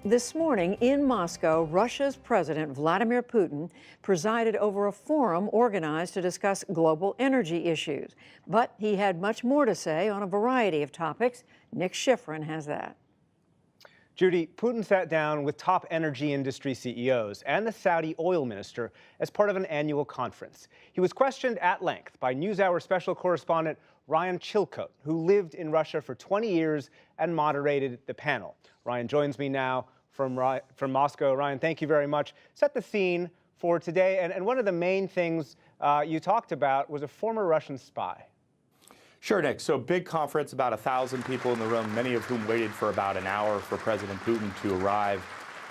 This morning in Moscow, Russia's President Vladimir Putin presided over a forum organized to discuss global energy issues. But he had much more to say on a variety of topics. Nick Schifrin has that. Judy, Putin sat down with top energy industry CEOs and the Saudi oil minister as part of an annual conference. He was questioned at length by NewsHour special correspondent Ryan Chilcote, who lived in Russia for 20 years and moderated the panel. Ryan joins me now from Moscow. Ryan, thank you very much. Set the scene for today. And one of the main things you talked about was a former Russian spy. Sure, Nick. So big conference, about 1,000 people in the room, many of whom waited for about an hour for President Putin to arrive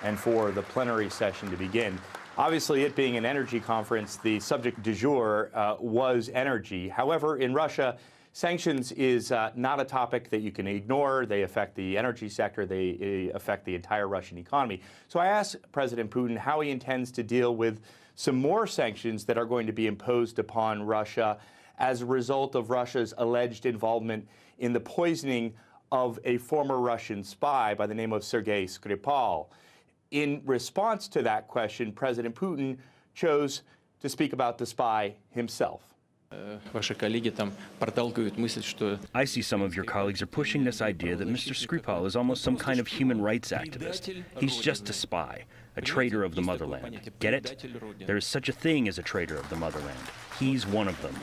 and for the plenary session to begin. Obviously, it being an energy conference, the subject du jour was energy. However, in Russia, sanctions is not a topic that you can ignore. They affect the energy sector. They affect the entire Russian economy. So I asked President Putin how he intends to deal with some more sanctions that are going to be imposed upon Russia as a result of Russia's alleged involvement in the poisoning of a former Russian spy by the name of Sergei Skripal. In response to that question, President Putin chose to speak about the spy himself. I see some of your colleagues are pushing this idea that Mr. Skripal is almost some kind of human rights activist. He's just a spy, a traitor of the motherland. Get it? There is such a thing as a traitor of the motherland. He's one of them.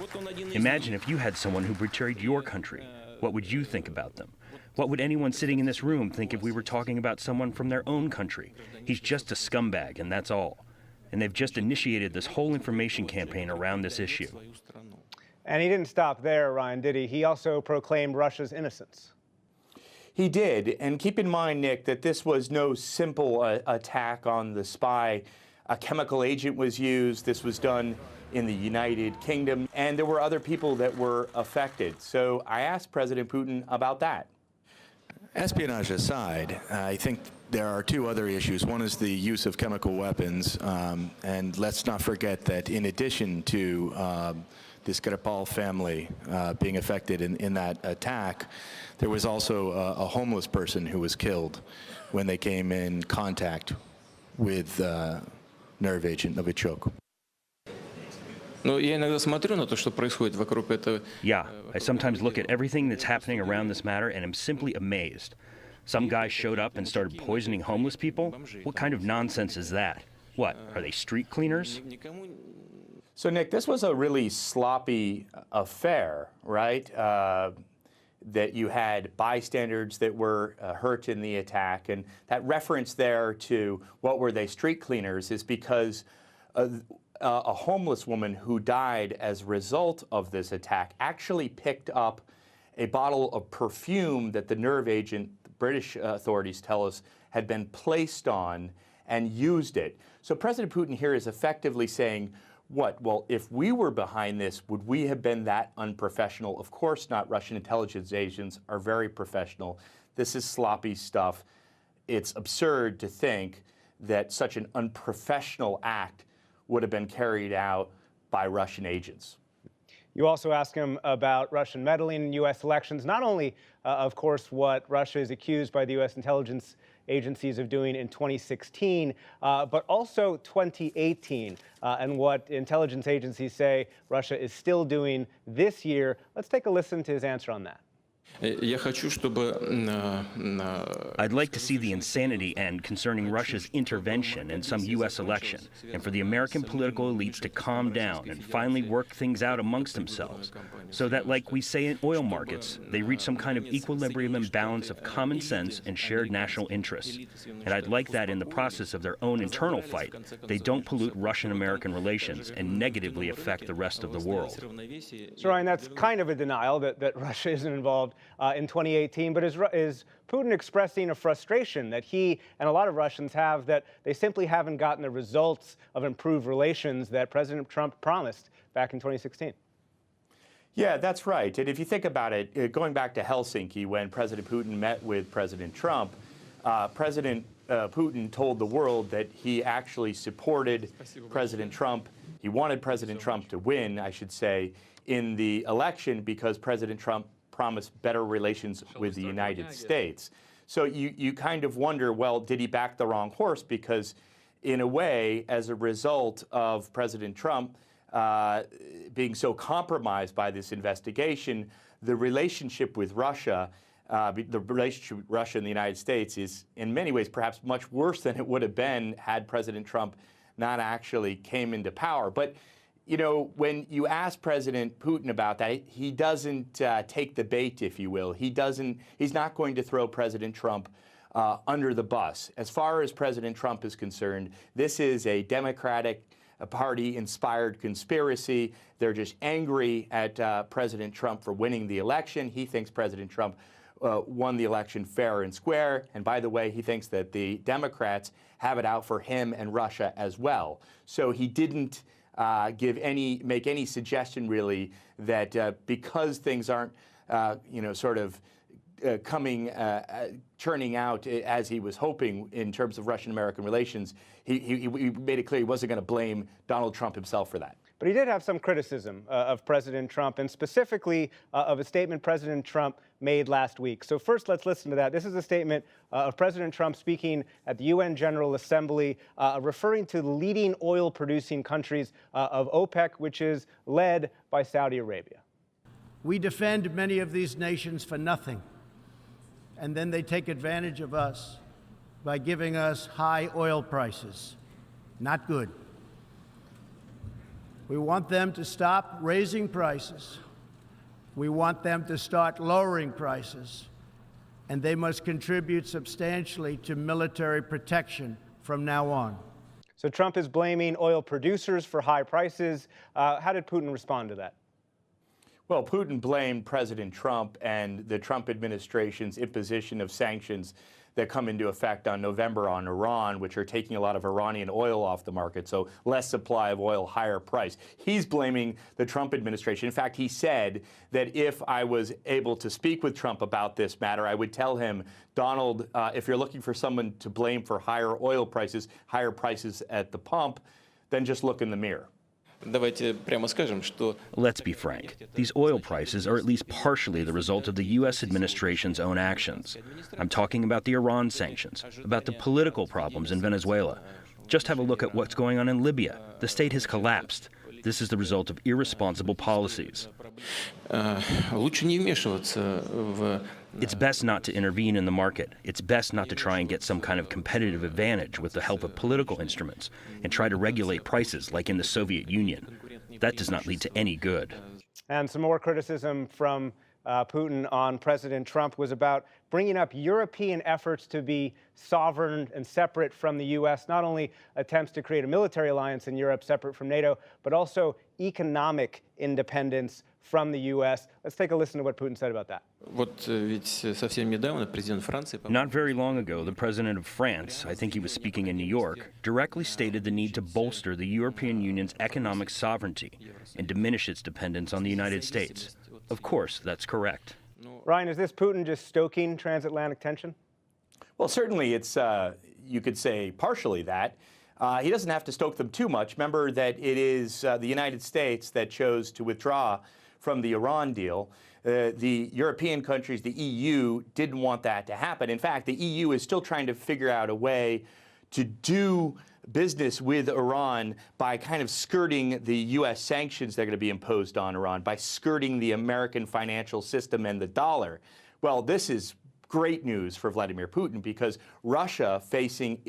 Imagine if you had someone who betrayed your country. What would you think about them? What would anyone sitting in this room think if we were talking about someone from their own country? He's just a scumbag, and that's all. And they've just initiated this whole information campaign around this issue. And he didn't stop there, Ryan, did he? He also proclaimed Russia's innocence. He did. And keep in mind, Nick, that this was no simple attack on the spy. A chemical agent was used. This was done in the United Kingdom. And there were other people that were affected. So I asked President Putin about that. Espionage aside, I think there are two other issues. One is the use of chemical weapons. And let's not forget that in addition to the Skripal family being affected in that attack, there was also a homeless person who was killed when they came in contact with nerve agent Novichok. Yeah, I sometimes look at everything that's happening around this matter and am simply amazed. Some guy showed up and started poisoning homeless people? What kind of nonsense is that? What, are they street cleaners? So, Nick, this was a really sloppy affair, right? That you had bystanders that were hurt in the attack. And that reference there to what were they, street cleaners, is because a homeless woman who died as a result of this attack actually picked up a bottle of perfume that the nerve agent, the British authorities tell us, had been placed on and used it. So President Putin here is effectively saying, what? Well, if we were behind this, would we have been that unprofessional? Of course not. Russian intelligence agents are very professional. This is sloppy stuff. It's absurd to think that such an unprofessional act would have been carried out by Russian agents. You also asked him about Russian meddling in U.S. elections, not only, of course, what Russia is accused by the U.S. intelligence agencies of doing in 2016, but also 2018, and what intelligence agencies say Russia is still doing this year. Let's take a listen to his answer on that. I'd like to see the insanity end concerning Russia's intervention in some U.S. election, and for the American political elites to calm down and finally work things out amongst themselves, so that, like we say in oil markets, they reach some kind of equilibrium and balance of common sense and shared national interests. And I'd like that in the process of their own internal fight, they don't pollute Russian-American relations and negatively affect the rest of the world. So, Ryan, that's kind of a denial that Russia isn't involved in 2018, but is Putin expressing a frustration that he and a lot of Russians have that they simply haven't gotten the results of improved relations that President Trump promised back in 2016? Yeah, that's right. And if you think about it, going back to Helsinki, when President Putin met with President Trump, President Putin told the world that he actually supported President Trump. He wanted President Trump to win, I should say, in the election because President Trump promised better relations with the United States. So you kind of wonder, well, did he back the wrong horse? Because in a way, as a result of President Trump being so compromised by this investigation, the relationship with Russia, the relationship with Russia and the United States is in many ways perhaps much worse than it would have been had President Trump not actually came into power. But you know, when you ask President Putin about that, he doesn't take the bait, if you will. He's not going to throw President Trump under the bus. As far as President Trump is concerned, this is a Democratic Party-inspired conspiracy. They're just angry at President Trump for winning the election. He thinks President Trump won the election fair and square. And by the way, he thinks that the Democrats have it out for him and Russia as well. So he didn't make any suggestion really that because things aren't, turning out as he was hoping in terms of Russian-American relations, he made it clear he wasn't going to blame Donald Trump himself for that. But he did have some criticism of President Trump, and specifically of a statement President Trump made last week. So first, let's listen to that. This is a statement of President Trump speaking at the UN General Assembly, referring to the leading oil-producing countries of OPEC, which is led by Saudi Arabia. We defend many of these nations for nothing, and then they take advantage of us by giving us high oil prices. Not good. We want them to stop raising prices. We want them to start lowering prices. And they must contribute substantially to military protection from now on. So Trump is blaming oil producers for high prices. How did Putin respond to that? Well, Putin blamed President Trump and the Trump administration's imposition of sanctions that come into effect on November on Iran, which are taking a lot of Iranian oil off the market, so less supply of oil, higher price. He's blaming the Trump administration. In fact, he said that if I was able to speak with Trump about this matter, I would tell him, Donald, if you're looking for someone to blame for higher oil prices, higher prices at the pump, then just look in the mirror. Let's be frank. These oil prices are at least partially the result of the U.S. administration's own actions. I'm talking about the Iran sanctions, about the political problems in Venezuela. Just have a look at what's going on in Libya. The state has collapsed. This is the result of irresponsible policies. It's best not to intervene in the market. It's best not to try and get some kind of competitive advantage with the help of political instruments and try to regulate prices like in the Soviet Union. That does not lead to any good. And some more criticism from Putin on President Trump was about bringing up European efforts to be sovereign and separate from the U.S., not only attempts to create a military alliance in Europe separate from NATO, but also economic independence from the U.S. Let's take a listen to what Putin said about that. Not very long ago, the president of France, I think he was speaking in New York, directly stated the need to bolster the European Union's economic sovereignty and diminish its dependence on the United States. Of course, that's correct. Ryan, is this Putin just stoking transatlantic tension? Well, certainly it's, you could say, partially that. He doesn't have to stoke them too much. Remember that it is the United States that chose to withdraw from the Iran deal. The European countries, the EU, didn't want that to happen. In fact, the EU is still trying to figure out a way to do business with Iran by kind of skirting the U.S. sanctions that are going to be imposed on Iran, by skirting the American financial system and the dollar. Well, this is great news for Vladimir Putin because Russia, facing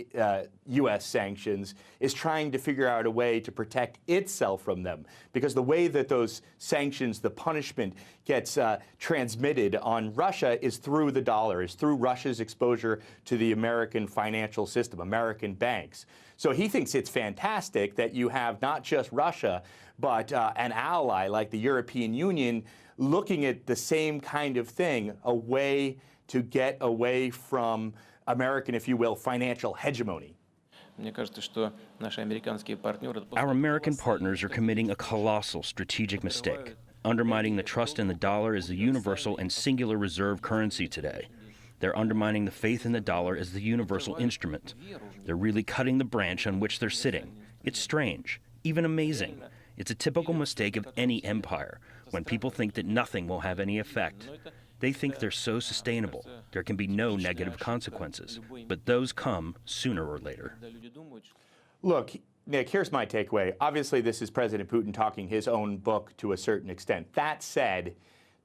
U.S. sanctions, is trying to figure out a way to protect itself from them. Because the way that those sanctions, the punishment, gets transmitted on Russia is through the dollar, is through Russia's exposure to the American financial system, American banks. So he thinks it's fantastic that you have not just Russia, but an ally like the European Union looking at the same kind of thing, a way to get away from American, if you will, financial hegemony. Our American partners are committing a colossal strategic mistake, undermining the trust in the dollar as the universal and singular reserve currency today. They're undermining the faith in the dollar as the universal instrument. They're really cutting the branch on which they're sitting. It's strange, even amazing. It's a typical mistake of any empire, when people think that nothing will have any effect. They think they're so sustainable, there can be no negative consequences. But those come sooner or later. Look, Nick, here's my takeaway. Obviously, this is President Putin talking his own book to a certain extent. That said,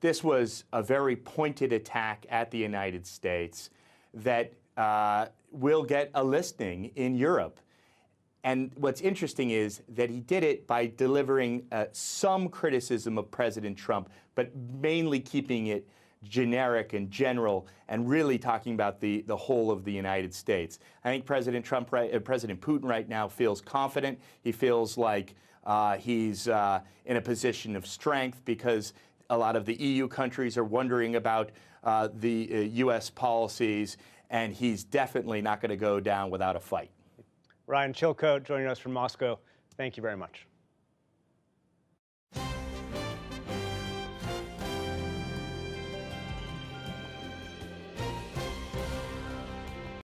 this was a very pointed attack at the United States that will get a listening in Europe. And what's interesting is that he did it by delivering some criticism of President Trump, but mainly keeping it generic and general and really talking about the whole of the United States. I think President Putin right now feels confident. He feels like he's in a position of strength because a lot of the EU countries are wondering about the U.S. policies, and he's definitely not going to go down without a fight. Ryan Chilcote joining us from Moscow. Thank you very much.